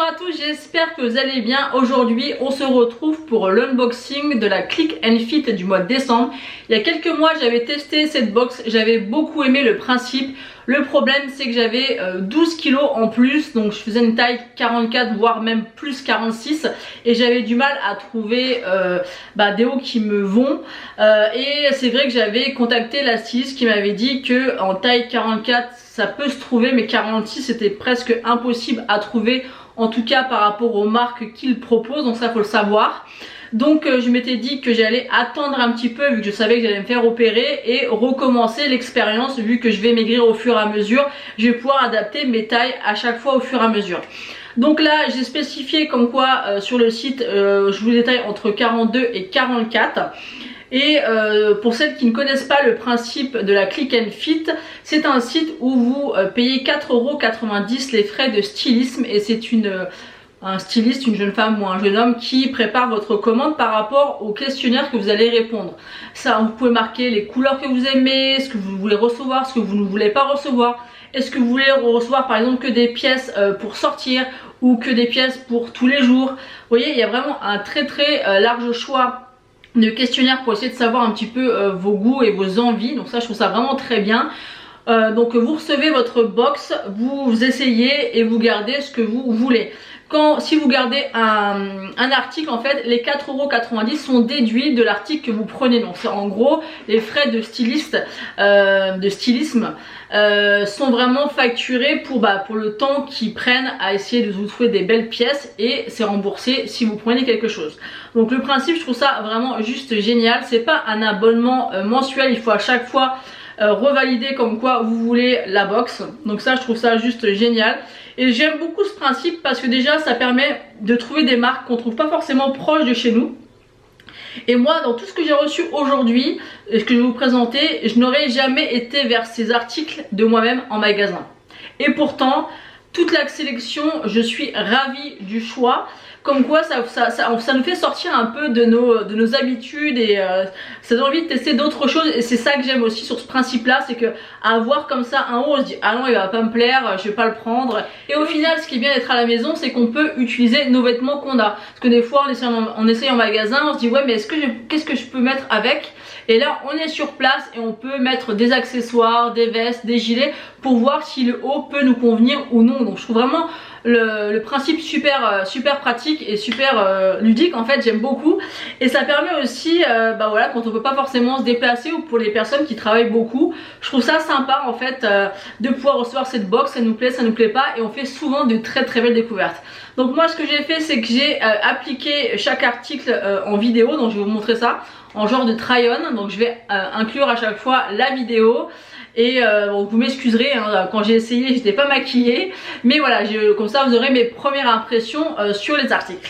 à tous, j'espère que vous allez bien. Aujourd'hui on se retrouve pour l'unboxing de la Click and Fit du mois de décembre. Il y a quelques mois j'avais testé cette box, j'avais beaucoup aimé le principe. Le problème c'est que j'avais 12 kilos en plus, donc je faisais une taille 44 voire même plus 46 et j'avais du mal à trouver des hauts qui me vont. Et c'est vrai que j'avais contacté la styliste qui m'avait dit que en taille 44 ça peut se trouver, mais 46 c'était presque impossible à trouver, en tout cas par rapport aux marques qu'ils proposent, donc ça faut le savoir. Donc je m'étais dit que j'allais attendre un petit peu vu que je savais que j'allais me faire opérer et recommencer l'expérience. Vu que je vais maigrir au fur et à mesure, je vais pouvoir adapter mes tailles à chaque fois au fur et à mesure. Donc là j'ai spécifié comme quoi sur le site je vous détaille entre 42 et 44. Et pour celles qui ne connaissent pas le principe de la Click and Fit, c'est un site où vous payez 4,90 € les frais de stylisme, et c'est un styliste, une jeune femme ou un jeune homme qui prépare votre commande par rapport au questionnaire que vous allez répondre. Ça, vous pouvez marquer les couleurs que vous aimez, ce que vous voulez recevoir, ce que vous ne voulez pas recevoir. Est-ce que vous voulez recevoir par exemple que des pièces pour sortir ou que des pièces pour tous les jours. Vous voyez, il y a vraiment un très large choix de questionnaire pour essayer de savoir un petit peu vos goûts et vos envies. Donc ça je trouve ça vraiment très bien. Donc vous recevez votre box, vous essayez et vous gardez ce que vous voulez. Si vous gardez un article, en fait les 4,90 € sont déduits de l'article que vous prenez. Donc c'est en gros les frais de stylisme sont vraiment facturés pour le temps qu'ils prennent à essayer de vous trouver des belles pièces, et c'est remboursé si vous prenez quelque chose. Donc le principe, je trouve ça vraiment juste génial. C'est pas un abonnement mensuel, il faut à chaque fois revalider comme quoi vous voulez la box. Donc ça je trouve ça juste génial. Et j'aime beaucoup ce principe parce que déjà ça permet de trouver des marques qu'on trouve pas forcément proches de chez nous. Et moi, dans tout ce que j'ai reçu aujourd'hui, ce que je vais vous présenter, je n'aurais jamais été vers ces articles de moi-même en magasin. Et pourtant, toute la sélection, je suis ravie du choix. Comme quoi ça nous fait sortir un peu de nos habitudes, et ça donne envie de tester d'autres choses. Et c'est ça que j'aime aussi sur ce principe là, c'est que avoir comme ça un haut, on se dit ah non il va pas me plaire, je vais pas le prendre. Et au final ce qui est bien d'être à la maison, c'est qu'on peut utiliser nos vêtements qu'on a. Parce que des fois on essaye en magasin, on se dit ouais mais qu'est-ce que je peux mettre avec. Et là on est sur place et on peut mettre des accessoires, des vestes, des gilets pour voir si le haut peut nous convenir ou non. Donc je trouve vraiment le principe super pratique et super ludique, en fait j'aime beaucoup. Et ça permet aussi voilà, quand on peut pas forcément se déplacer, ou pour les personnes qui travaillent beaucoup, je trouve ça sympa en fait de pouvoir recevoir cette box. Ça nous plaît, ça nous plaît pas, et on fait souvent de très belles découvertes. Donc moi ce que j'ai fait, c'est que j'ai appliqué chaque article en vidéo. Donc je vais vous montrer ça en genre de try-on. Donc je vais inclure à chaque fois la vidéo. Et vous m'excuserez, hein, quand j'ai essayé j'étais pas maquillée, mais voilà, comme ça vous aurez mes premières impressions sur les articles.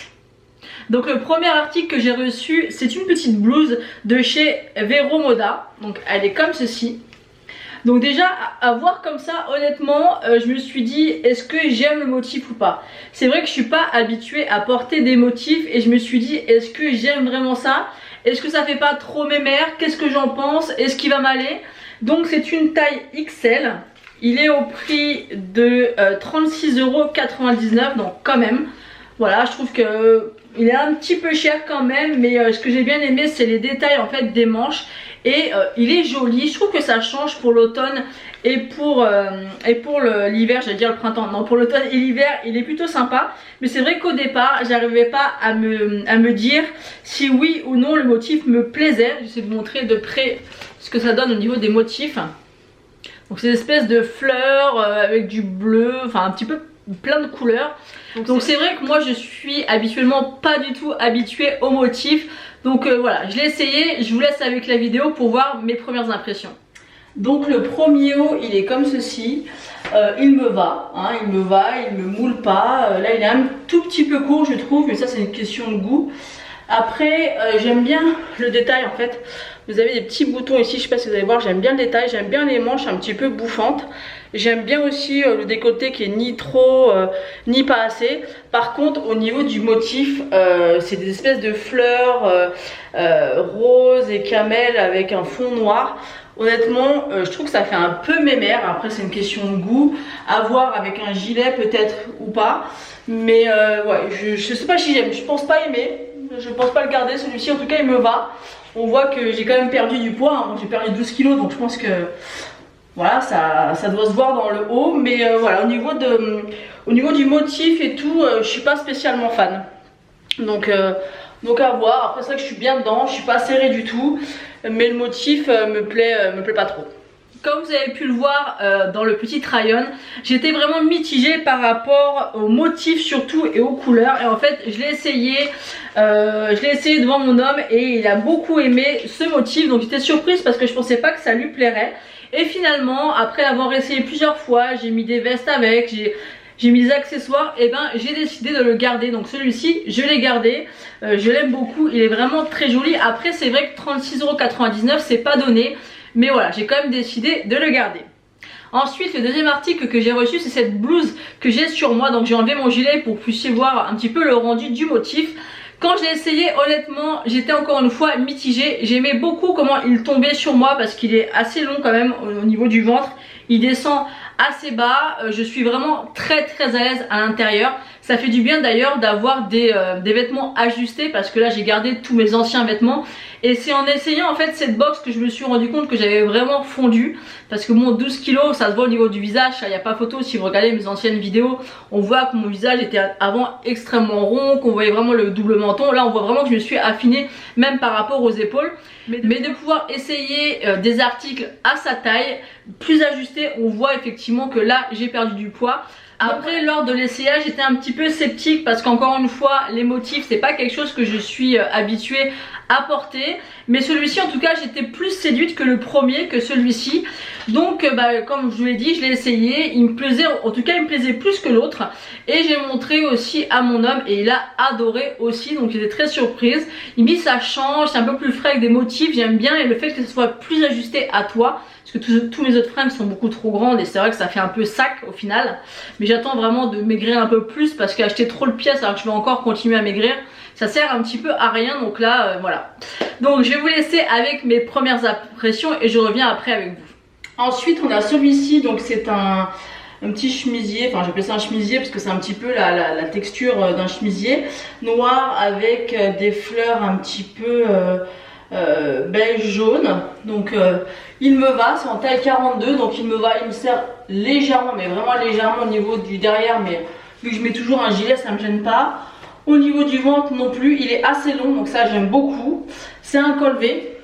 Donc le premier article que j'ai reçu, c'est une petite blouse de chez Vero Moda. Donc elle est comme ceci. Donc déjà à voir comme ça, honnêtement je me suis dit est-ce que j'aime le motif ou pas. C'est vrai que je suis pas habituée à porter des motifs, et je me suis dit est-ce que j'aime vraiment ça, est-ce que ça fait pas trop mémère, qu'est-ce que j'en pense, est-ce qu'il va m'aller. Donc c'est une taille XL, il est au prix de 36,99 €, donc quand même, voilà, je trouve que il est un petit peu cher quand même, mais ce que j'ai bien aimé c'est les détails en fait des manches, et il est joli. Je trouve que ça change pour l'automne et pour l'hiver, j'allais dire le printemps, non, pour l'automne et l'hiver il est plutôt sympa. Mais c'est vrai qu'au départ j'arrivais pas à me dire si oui ou non le motif me plaisait. J'essaie de vous montrer de près ce que ça donne au niveau des motifs. Donc c'est une espèce de fleurs avec du bleu, enfin un petit peu plein de couleurs. Donc c'est vrai que moi je suis habituellement pas du tout habituée aux motifs. Donc voilà, je l'ai essayé, je vous laisse avec la vidéo pour voir mes premières impressions. Donc le premier haut il est comme ceci, il me va, il me moule pas. Là il est un tout petit peu court je trouve, mais ça c'est une question de goût. Après j'aime bien le détail en fait. Vous avez des petits boutons ici, je sais pas si vous allez voir, j'aime bien le détail, j'aime bien les manches un petit peu bouffantes. J'aime bien aussi le décolleté qui est ni trop ni pas assez. Par contre au niveau du motif, c'est des espèces de fleurs roses et camel avec un fond noir. Honnêtement, je trouve que ça fait un peu mémère. Après, c'est une question de goût. À voir avec un gilet peut-être ou pas. Mais ouais, je sais pas si j'aime. Je pense pas aimer. Je pense pas le garder. Celui-ci, en tout cas, il me va. On voit que j'ai quand même perdu du poids. Hein. J'ai perdu 12 kilos, donc je pense que voilà, ça doit se voir dans le haut. Mais voilà, au niveau du motif et tout, je suis pas spécialement fan. Donc à voir. Après, c'est vrai que je suis bien dedans. Je suis pas serrée du tout. Mais le motif me plaît pas trop. Comme vous avez pu le voir dans le petit try-on, j'étais vraiment mitigée par rapport au motif surtout et aux couleurs. Et en fait, je l'ai essayé devant mon homme et il a beaucoup aimé ce motif. Donc j'étais surprise parce que je pensais pas que ça lui plairait. Et finalement, après l'avoir essayé plusieurs fois, j'ai mis des vestes avec, j'ai mis des accessoires, et ben j'ai décidé de le garder. Donc celui-ci, je l'ai gardé, je l'aime beaucoup, il est vraiment très joli. Après, c'est vrai que 36,99 € c'est pas donné, mais voilà, j'ai quand même décidé de le garder. Ensuite, le deuxième article que j'ai reçu, c'est cette blouse que j'ai sur moi. Donc j'ai enlevé mon gilet pour que vous puissiez voir un petit peu le rendu du motif. Quand je l'ai essayé, honnêtement, j'étais encore une fois mitigée. J'aimais beaucoup comment il tombait sur moi parce qu'il est assez long quand même au niveau du ventre. Il descend assez bas. Je suis vraiment très à l'aise à l'intérieur. Ça fait du bien d'ailleurs d'avoir des vêtements ajustés parce que là j'ai gardé tous mes anciens vêtements. Et c'est en essayant en fait cette box que je me suis rendu compte que j'avais vraiment fondu. Parce que mon 12 kilos, ça se voit au niveau du visage, il n'y a pas photo. Si vous regardez mes anciennes vidéos, on voit que mon visage était avant extrêmement rond, qu'on voyait vraiment le double menton. Là on voit vraiment que je me suis affinée même par rapport aux épaules. Mais de pouvoir essayer des articles à sa taille, plus ajustés, on voit effectivement que là j'ai perdu du poids. Après, lors de l'essayage, j'étais un petit peu sceptique parce qu'encore une fois, les motifs, c'est pas quelque chose que je suis habituée à porter. Mais celui-ci, en tout cas, j'étais plus séduite que le premier, que celui-ci. Donc, comme je vous l'ai dit, je l'ai essayé. Il me plaisait, en tout cas, il me plaisait plus que l'autre. Et j'ai montré aussi à mon homme et il a adoré aussi. Donc, j'étais très surprise. Il me dit, ça change, c'est un peu plus frais avec des motifs. J'aime bien et le fait que ce soit plus ajusté à toi. Parce que tous mes autres fringues sont beaucoup trop grandes et c'est vrai que ça fait un peu sac au final. Mais j'attends vraiment de maigrir un peu plus parce qu'acheter trop de pièces alors que je vais encore continuer à maigrir, ça sert un petit peu à rien. Donc là, voilà. Donc je vais vous laisser avec mes premières impressions et je reviens après avec vous. Ensuite, on a celui-ci. Donc c'est un petit chemisier. Enfin, j'appelle ça un chemisier parce que c'est un petit peu la texture d'un chemisier. Noir avec des fleurs un petit peu... beige jaune. Donc il me va, c'est en taille 42, donc il me va, il me sert légèrement, mais vraiment légèrement au niveau du derrière, mais vu que je mets toujours un gilet, ça me gêne pas. Au niveau du ventre non plus, il est assez long, donc ça j'aime beaucoup. C'est un col V,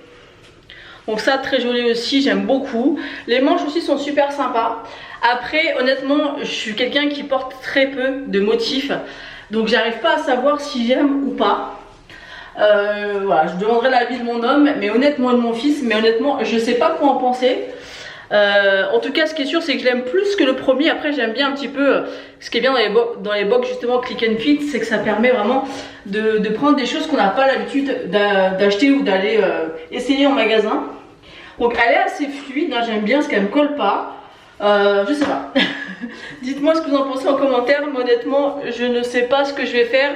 donc ça très joli aussi, j'aime beaucoup. Les manches aussi sont super sympas. Après honnêtement, je suis quelqu'un qui porte très peu de motifs, donc j'arrive pas à savoir si j'aime ou pas. Voilà, je demanderai l'avis de mon homme, mais honnêtement de mon fils, mais honnêtement je sais pas quoi en penser. En tout cas, ce qui est sûr, c'est que je l'aime plus que le premier. Après, j'aime bien un petit peu ce qui est bien dans les box justement Click and Fit, c'est que ça permet vraiment de prendre des choses qu'on n'a pas l'habitude d'acheter ou d'aller essayer en magasin. Donc elle est assez fluide, hein, j'aime bien ce qu'elle me colle pas. Je sais pas. Dites-moi ce que vous en pensez en commentaire. Mais honnêtement, je ne sais pas ce que je vais faire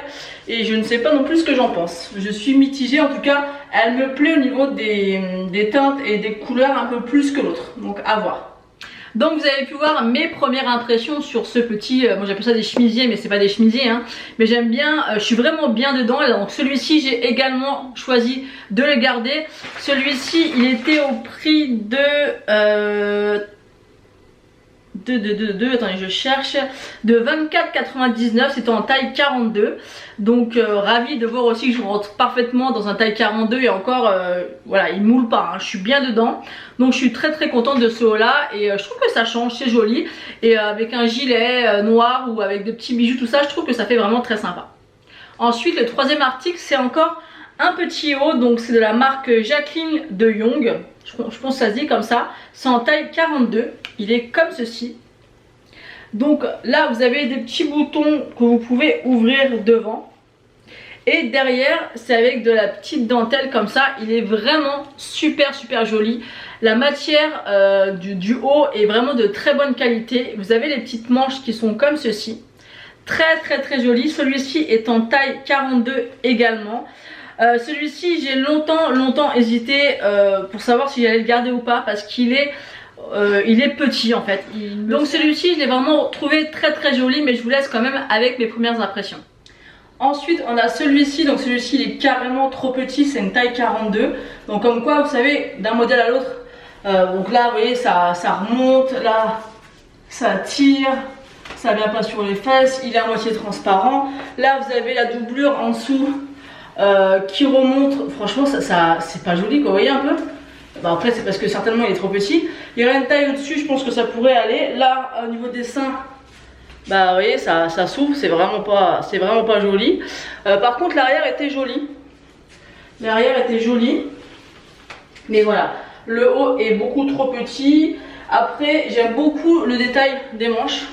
et je ne sais pas non plus ce que j'en pense. Je suis mitigée, en tout cas, elle me plaît au niveau des teintes et des couleurs un peu plus que l'autre. Donc à voir. Donc vous avez pu voir mes premières impressions sur ce petit, moi j'appelle ça des chemisiers, mais c'est pas des chemisiers, hein. Mais j'aime bien, je suis vraiment bien dedans. Et donc celui-ci, j'ai également choisi de le garder. Celui-ci, il était au prix de... attendez, je cherche, de 24,99 €, c'est en taille 42. Donc ravie de voir aussi que je rentre parfaitement dans un taille 42 et encore voilà, il moule pas, hein, je suis bien dedans. Donc je suis très contente de ce haut là et je trouve que ça change, c'est joli. Et avec un gilet noir ou avec des petits bijoux, tout ça, je trouve que ça fait vraiment très sympa. Ensuite, le troisième article, c'est encore un petit haut, donc c'est de la marque Jacqueline de Jong. Je pense que ça se dit comme ça. C'est en taille 42. Il est comme ceci. Donc là, vous avez des petits boutons que vous pouvez ouvrir devant. Et derrière, c'est avec de la petite dentelle comme ça. Il est vraiment super joli. La matière du haut est vraiment de très bonne qualité. Vous avez les petites manches qui sont comme ceci. Très joli. Celui-ci est en taille 42 également. Celui-ci j'ai longtemps hésité pour savoir si j'allais le garder ou pas parce qu'il est petit en fait. Donc celui-ci je l'ai vraiment trouvé très joli, mais je vous laisse quand même avec mes premières impressions. Ensuite on a celui-ci, donc celui-ci il est carrément trop petit, c'est une taille 42. Donc comme quoi vous savez d'un modèle à l'autre, donc là vous voyez ça remonte, là ça tire, ça vient pas sur les fesses, il est à moitié transparent. Là vous avez la doublure en dessous qui remonte, franchement ça c'est pas joli quoi, vous voyez un peu. Bah après c'est parce que certainement il est trop petit. Il y a une taille au-dessus, je pense que ça pourrait aller. Là au niveau des seins, bah vous voyez ça s'ouvre, c'est vraiment pas joli. Par contre l'arrière était joli. L'arrière était joli. Mais voilà, le haut est beaucoup trop petit. Après j'aime beaucoup le détail des manches.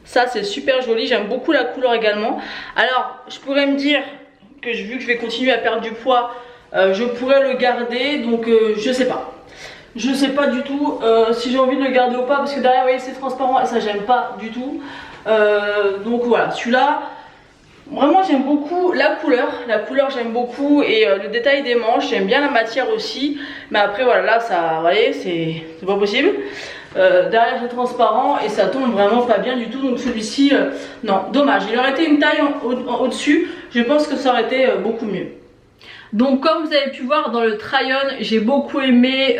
Ça c'est super joli, j'aime beaucoup la couleur également. Alors je pourrais me dire que vu que je vais continuer à perdre du poids, je pourrais le garder, donc je sais pas. Je sais pas du tout si j'ai envie de le garder ou pas, parce que derrière vous voyez c'est transparent et ça j'aime pas du tout. Donc voilà, celui-là vraiment j'aime beaucoup la couleur j'aime beaucoup, et le détail des manches, j'aime bien la matière aussi. Mais après voilà, là ça, vous voyez c'est pas possible. Derrière c'est transparent et ça tombe vraiment pas bien du tout, donc celui-ci non, dommage. Il aurait été une taille au-dessus, je pense que ça aurait été beaucoup mieux. Donc comme vous avez pu voir dans le try-on, j'ai beaucoup aimé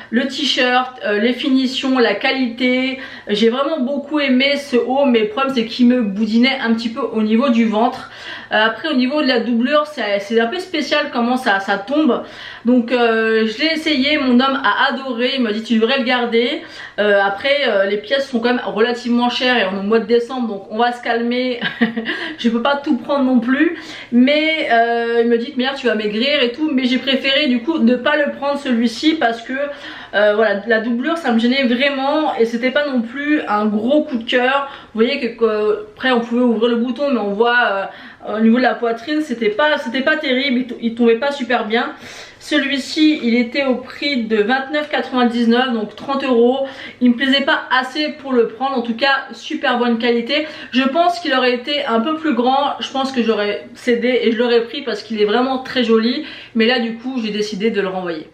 le t-shirt, les finitions, la qualité. J'ai vraiment beaucoup aimé ce haut, mais le problème c'est qu'il me boudinait un petit peu au niveau du ventre. Après au niveau de la doublure, c'est un peu spécial comment ça tombe. Donc je l'ai essayé, mon homme a adoré, il m'a dit tu devrais le garder. Après les pièces sont quand même relativement chères et on est au mois de décembre, donc on va se calmer. Je peux pas tout prendre non plus, mais il me dit mais tu vas maigrir et tout, mais j'ai préféré du coup ne pas le prendre celui-ci parce que voilà, la doublure ça me gênait vraiment et c'était pas non plus un gros coup de cœur. Vous voyez que après on pouvait ouvrir le bouton, mais on voit au niveau de la poitrine c'était pas terrible, il tombait pas super bien. Celui-ci il était au prix de 29,99 €, donc 30 €. Il me plaisait pas assez pour le prendre, en tout cas super bonne qualité. Je pense qu'il aurait été un peu plus grand, je pense que j'aurais cédé et je l'aurais pris parce qu'il est vraiment très joli. Mais là du coup j'ai décidé de le renvoyer.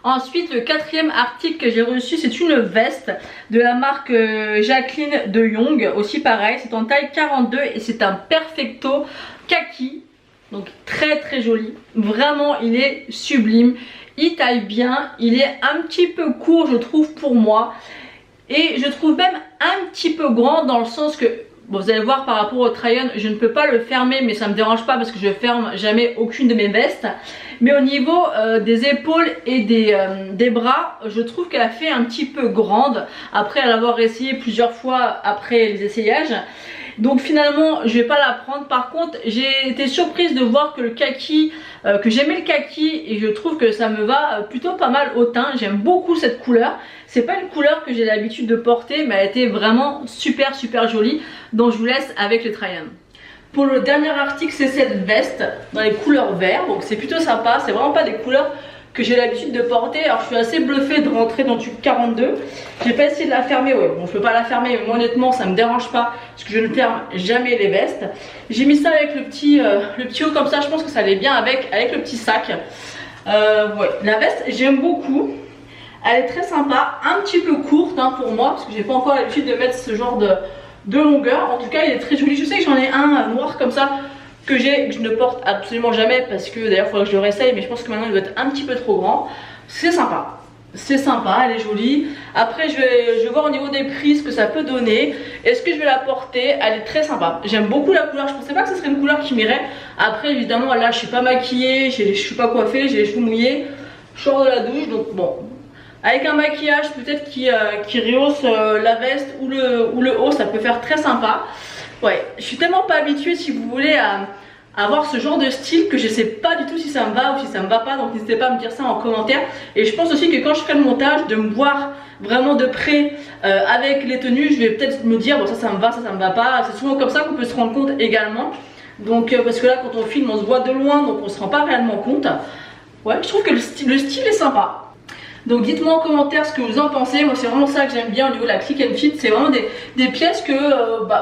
Ensuite le quatrième article que j'ai reçu, c'est une veste de la marque Jacqueline de Jong, aussi pareil, c'est en taille 42 et c'est un perfecto kaki. Donc très joli, vraiment il est sublime, il taille bien, il est un petit peu court je trouve pour moi. Et je trouve même un petit peu grand dans le sens que, bon vous allez voir par rapport au try-on, je ne peux pas le fermer, mais ça me dérange pas parce que je ferme jamais aucune de mes vestes. Mais au niveau des épaules et des bras, je trouve qu'elle a fait un petit peu grande après l'avoir essayé plusieurs fois après les essayages. Donc finalement je vais pas la prendre. Par contre j'ai été surprise de voir que le kaki, que j'aimais le kaki, et je trouve que ça me va plutôt pas mal au teint. J'aime beaucoup cette couleur. C'est pas une couleur que j'ai l'habitude de porter, mais elle était vraiment super jolie. Donc je vous laisse avec le try-on. Pour le dernier article, c'est cette veste dans les couleurs vert, donc c'est plutôt sympa. C'est vraiment pas des couleurs que j'ai l'habitude de porter. Alors je suis assez bluffée de rentrer dans le tube 42. J'ai pas essayé de la fermer, ouais bon je peux pas la fermer, mais moi honnêtement ça me dérange pas parce que je ne ferme jamais les vestes. J'ai mis ça avec le petit haut comme ça, je pense que ça allait bien avec le petit sac. Ouais, la veste j'aime beaucoup. Elle est très sympa, un petit peu courte hein, pour moi parce que j'ai pas encore l'habitude de mettre ce genre de longueur. En tout cas il est très joli. Je sais que j'en ai un noir comme ça que je ne porte absolument jamais parce que d'ailleurs il faudrait que je le réessaye, mais je pense que maintenant il doit être un petit peu trop grand. C'est sympa, elle est jolie. Après je vais voir au niveau des prix ce que ça peut donner. Est-ce que je vais la porter? Elle est très sympa, j'aime beaucoup la couleur. Je pensais pas que ce serait une couleur qui m'irait. Après évidemment là je suis pas maquillée, je suis pas coiffée, j'ai les cheveux mouillés, je sors de la douche, donc bon, avec un maquillage peut-être qui rehausse la veste ou le haut, ça peut faire très sympa. Ouais, je suis tellement pas habituée si vous voulez à avoir ce genre de style que je sais pas du tout si ça me va ou si ça me va pas, donc n'hésitez pas à me dire ça en commentaire. Et je pense aussi que quand je ferai le montage, de me voir vraiment de près avec les tenues, je vais peut-être me dire bon ça me va, ça me va pas. C'est souvent comme ça qu'on peut se rendre compte également. Donc parce que là quand on filme on se voit de loin, donc on se rend pas réellement compte. Ouais, je trouve que le style est sympa. Donc dites-moi en commentaire ce que vous en pensez. Moi c'est vraiment ça que j'aime bien au niveau de la click and fit. C'est vraiment des pièces que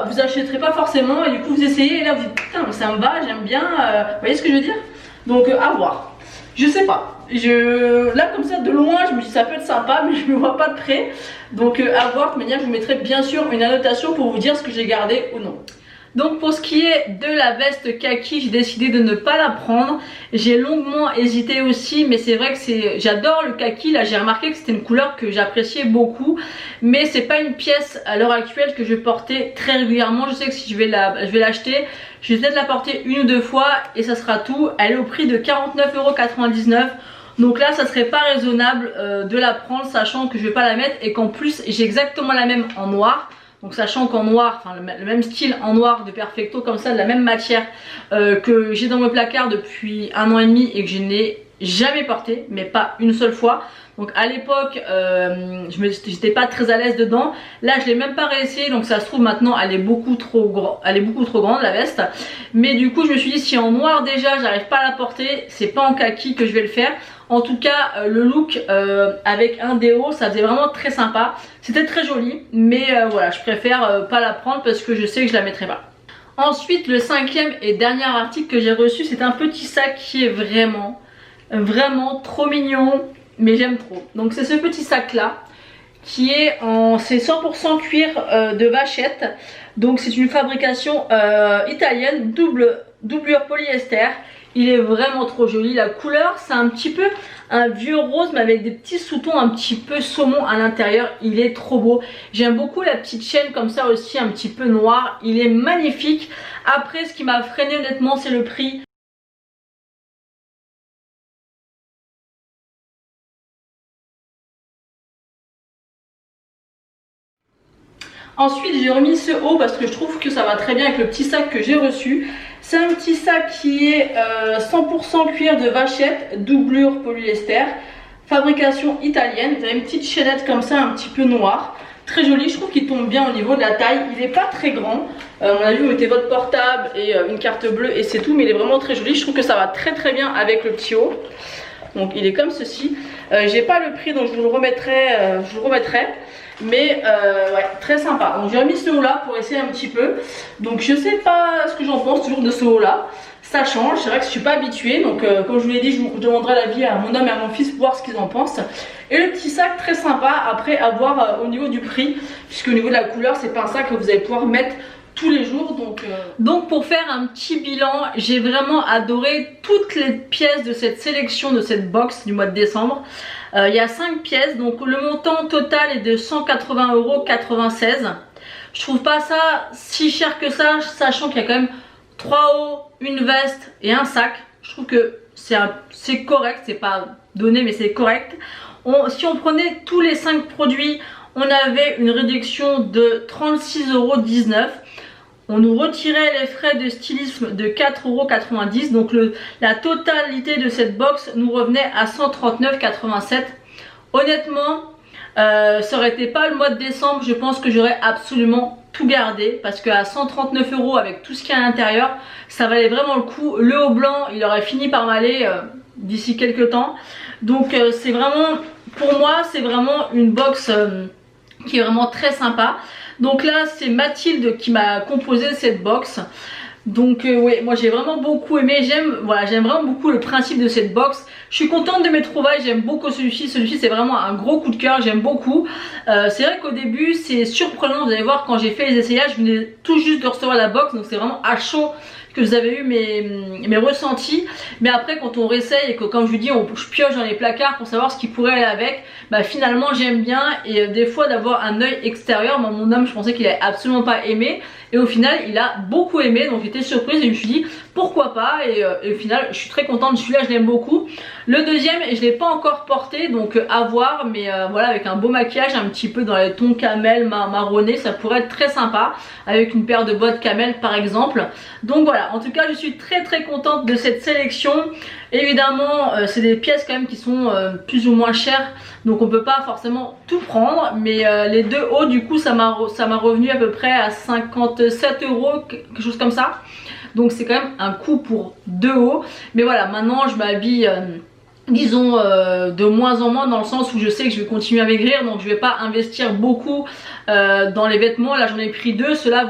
vous achèterez pas forcément et du coup vous essayez et là vous dites putain mais ça me va, j'aime bien. Vous voyez ce que je veux dire? Donc à voir. Je sais pas. Là comme ça de loin je me dis ça peut être sympa mais je me vois pas de près. Donc à voir. De toute manière je vous mettrai bien sûr une annotation pour vous dire ce que j'ai gardé ou non. Donc pour ce qui est de la veste kaki, j'ai décidé de ne pas la prendre. J'ai longuement hésité aussi, mais c'est vrai que j'adore le kaki. Là j'ai remarqué que c'était une couleur que j'appréciais beaucoup, mais c'est pas une pièce à l'heure actuelle que je portais très régulièrement. Je sais que si je vais l'acheter, je vais peut-être la porter une ou deux fois et ça sera tout. Elle est au prix de 49,99 €. Donc là ça serait pas raisonnable de la prendre, sachant que je vais pas la mettre et qu'en plus j'ai exactement la même en noir. Donc sachant qu'en noir, enfin le même style en noir de Perfecto comme ça, de la même matière que j'ai dans mon placard depuis 1 an et demi et que je n'ai jamais porté, mais pas une seule fois. Donc à l'époque j'étais pas très à l'aise dedans. Là je l'ai même pas réessayé, donc ça se trouve maintenant elle est beaucoup trop grande la veste. Mais du coup je me suis dit si en noir déjà j'arrive pas à la porter, c'est pas en kaki que je vais le faire. En tout cas le look avec un déo ça faisait vraiment très sympa. C'était très joli, mais voilà je préfère pas la prendre parce que je sais que je la mettrai pas. Ensuite le 5e et dernier article que j'ai reçu, c'est un petit sac qui est vraiment trop mignon, mais j'aime trop. Donc c'est ce petit sac là qui est c'est 100% cuir de vachette. Donc c'est une fabrication italienne, doublure polyester. Il est vraiment trop joli. La couleur c'est un petit peu un vieux rose mais avec des petits sous-tons un petit peu saumon à l'intérieur. Il est trop beau. J'aime beaucoup la petite chaîne comme ça aussi un petit peu noire. Il est magnifique. Après ce qui m'a freiné honnêtement c'est le prix. Ensuite j'ai remis ce haut parce que je trouve que ça va très bien avec le petit sac que j'ai reçu. C'est un petit sac qui est 100% cuir de vachette, doublure polyester, fabrication italienne. Vous avez une petite chaînette comme ça un petit peu noire, très jolie. Je trouve qu'il tombe bien au niveau de la taille. Il n'est pas très grand, à mon avis vous mettez votre portable et une carte bleue et c'est tout, mais il est vraiment très joli. Je trouve que ça va très bien avec le petit haut. Donc il est comme ceci. J'ai pas le prix donc je vous le remettrai. Mais ouais, très sympa. Donc j'ai remis ce haut là pour essayer un petit peu. Donc je sais pas ce que j'en pense toujours de ce haut là. Ça change, c'est vrai que je suis pas habituée. Donc comme je vous l'ai dit, je vous demanderai l'avis à mon homme et à mon fils pour voir ce qu'ils en pensent. Et le petit sac très sympa. Après à voir au niveau du prix, puisque au niveau de la couleur c'est pas un sac que vous allez pouvoir mettre tous les jours. Donc pour faire un petit bilan, j'ai vraiment adoré toutes les pièces de cette sélection, de cette box du mois de décembre. Il y a 5 pièces, donc le montant total est de 180,96 €. Je trouve pas ça si cher que ça, sachant qu'il y a quand même 3 hauts, une veste et un sac. Je trouve que c'est correct, c'est pas donné mais c'est correct. Si on prenait tous les 5 produits, on avait une réduction de 36,19 €. On nous retirait les frais de stylisme de 4,90 €. Donc la totalité de cette box nous revenait à 139,87 €. Honnêtement, ça aurait été pas le mois de décembre, je pense que j'aurais absolument tout gardé. Parce qu'à 139 € avec tout ce qu'il y a à l'intérieur, ça valait vraiment le coup. Le haut blanc, il aurait fini par m'aller d'ici quelques temps. Donc c'est vraiment, pour moi, c'est vraiment une box qui est vraiment très sympa. Donc là c'est Mathilde qui m'a composé cette box. Donc ouais, moi j'ai vraiment beaucoup aimé. J'aime vraiment beaucoup le principe de cette box. Je suis contente de mes trouvailles, j'aime beaucoup celui-ci. Celui-ci c'est vraiment un gros coup de cœur, j'aime beaucoup. C'est vrai qu'au début c'est surprenant, vous allez voir quand j'ai fait les essayages, je venais tout juste de recevoir la box. Donc c'est vraiment à chaud que vous avez eu mes ressentis. Mais après quand on réessaye et que comme je vous dis je pioche dans les placards pour savoir ce qui pourrait aller avec, bah finalement j'aime bien. Et des fois d'avoir un œil extérieur, moi, mon homme je pensais qu'il allait absolument pas aimer et au final il a beaucoup aimé. Donc j'étais surprise et je me suis dit pourquoi pas. Et au final je suis très contente, celui-là je l'aime beaucoup. Le deuxième je l'ai pas encore porté donc à voir, mais voilà, avec un beau maquillage un petit peu dans les tons camel marronné, ça pourrait être très sympa avec une paire de bottes camel par exemple. Donc voilà, en tout cas je suis très contente de cette sélection. Évidemment c'est des pièces quand même qui sont plus ou moins chères, donc on peut pas forcément tout prendre, mais les deux hauts du coup ça m'a revenu à peu près à 57 €, quelque chose comme ça. Donc c'est quand même un coût pour 2 hauts. Mais voilà, maintenant je m'habille disons de moins en moins, dans le sens où je sais que je vais continuer à maigrir, donc je vais pas investir beaucoup dans les vêtements. Là j'en ai pris 2, ceux-là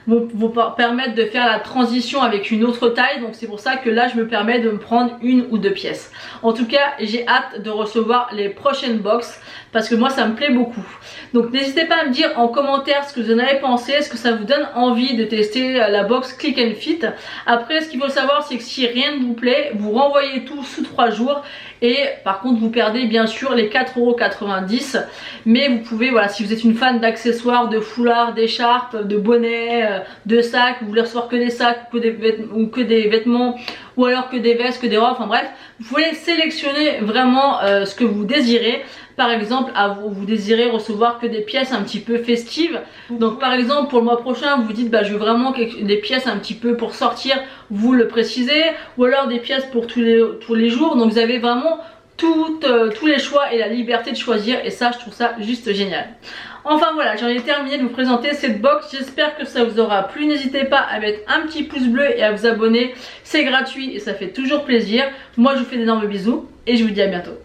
vont vous permettre de faire la transition avec une autre taille. Donc c'est pour ça que là je me permets de me prendre une ou deux pièces. En tout cas j'ai hâte de recevoir les prochaines box parce que moi ça me plaît beaucoup. Donc n'hésitez pas à me dire en commentaire ce que vous en avez pensé. Est-ce que ça vous donne envie de tester la box Click and Fit? Après ce qu'il faut savoir c'est que si rien ne vous plaît, vous renvoyez tout sous 3 jours. Et par contre vous perdez bien sûr les 4,90 €. Mais vous pouvez, voilà, si vous êtes une fan d'accessoires, de foulards, d'écharpes, de bonnets, de sacs, vous voulez recevoir que des sacs ou que des vêtements, ou alors que des vestes, que des robes, enfin bref, vous pouvez sélectionner vraiment ce que vous désirez. Par exemple, vous désirez recevoir que des pièces un petit peu festives. Donc par exemple pour le mois prochain vous vous dites bah je veux vraiment des pièces un petit peu pour sortir, vous le précisez. Ou alors des pièces pour tous les jours. Donc vous avez vraiment tous les choix et la liberté de choisir, et ça je trouve ça juste génial. Enfin voilà, j'en ai terminé de vous présenter cette box. J'espère que ça vous aura plu. N'hésitez pas à mettre un petit pouce bleu et à vous abonner, c'est gratuit et ça fait toujours plaisir. Moi je vous fais d'énormes bisous et je vous dis à bientôt.